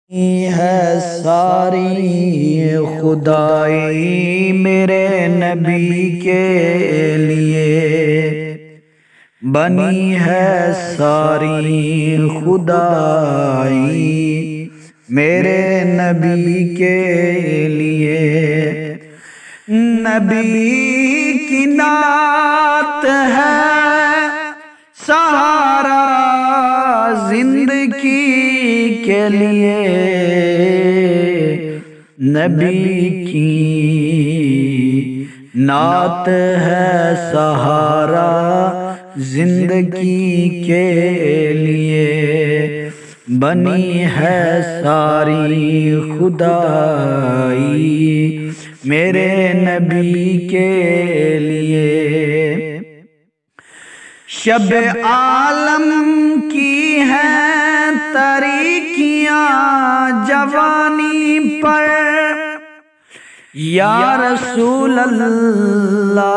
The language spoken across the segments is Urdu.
ہے ساری خدائی میرے نبی کے لیے، بنی ہے ساری خدائی میرے نبی کے لیے۔ نبی کی نعت ہے سہارا زندگی کے لیے، نبی کی نعت ہے سہارا زندگی کے لیے، بنی ہے ساری خدائی میرے نبی کے لیے۔ شب عالم کی ہیں تاریکیاں جوانی پر، یا رسول اللہ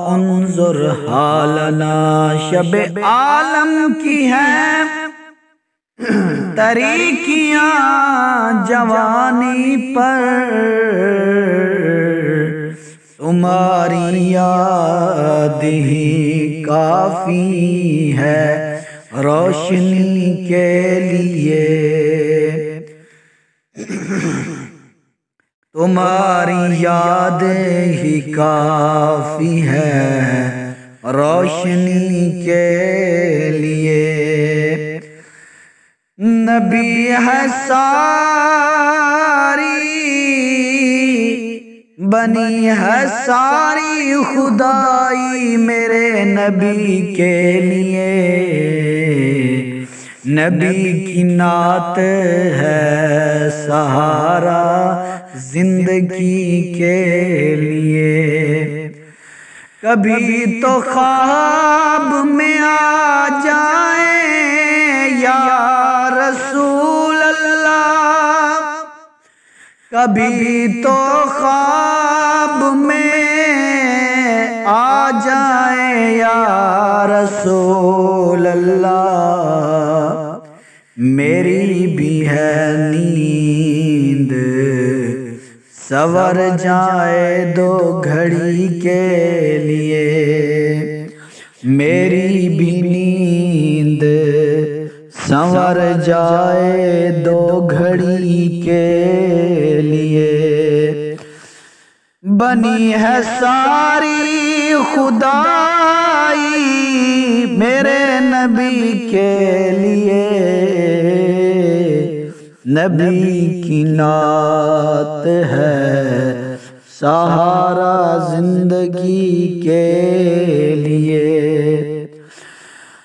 انظر حالنا۔ شب عالم کی ہیں تاریکیاں جوانی پر، تمہاری یاد ہی کافی ہے روشنی کے لیے، تمہاری یاد ہی کافی ہے روشنی کے لیے۔ نبی ہے ساری بنی ہے ساری خدائی میرے نبی کے لیے، نبی کی نعت ہے سہارا زندگی کے لیے۔ کبھی تو خواب میں آ جائیں یا رسول اللہ، کبھی تو خواب میں آ جائیں یا رسول اللہ، میری بھی ہے نیند سور جائے دو گھڑی کے لیے، میری بھی نیند سنور جائے دو گھڑی کے لیے، بنی ہے ساری خدائی میرے نبی کے لیے، نبی کی نعت ہے سہارا زندگی کے لیے۔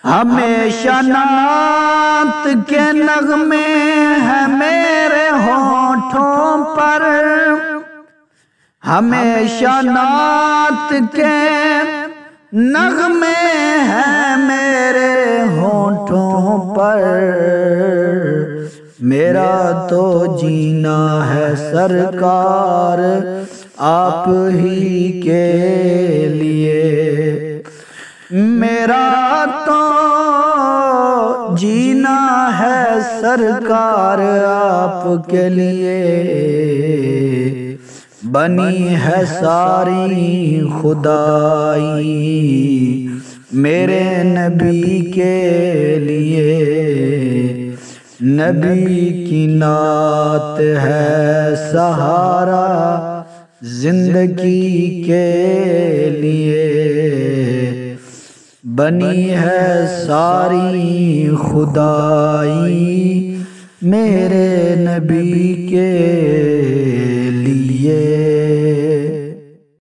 ہمیشہ نعت کے نغمے ہیں میرے ہونٹوں پر، ہمیشہ نعت کے نغمے ہیں میرے ہونٹوں پر، میرا تو جینا ہے سرکار آپ ہی کے لیے، میرا تو جینا ہے سرکار آپ کے لیے، بنی ہے ساری خدائی میرے نبی کے لیے، نبی کی نعت ہے سہارا زندگی کے لیے، بنی ہے ساری خدائی میرے نبی کے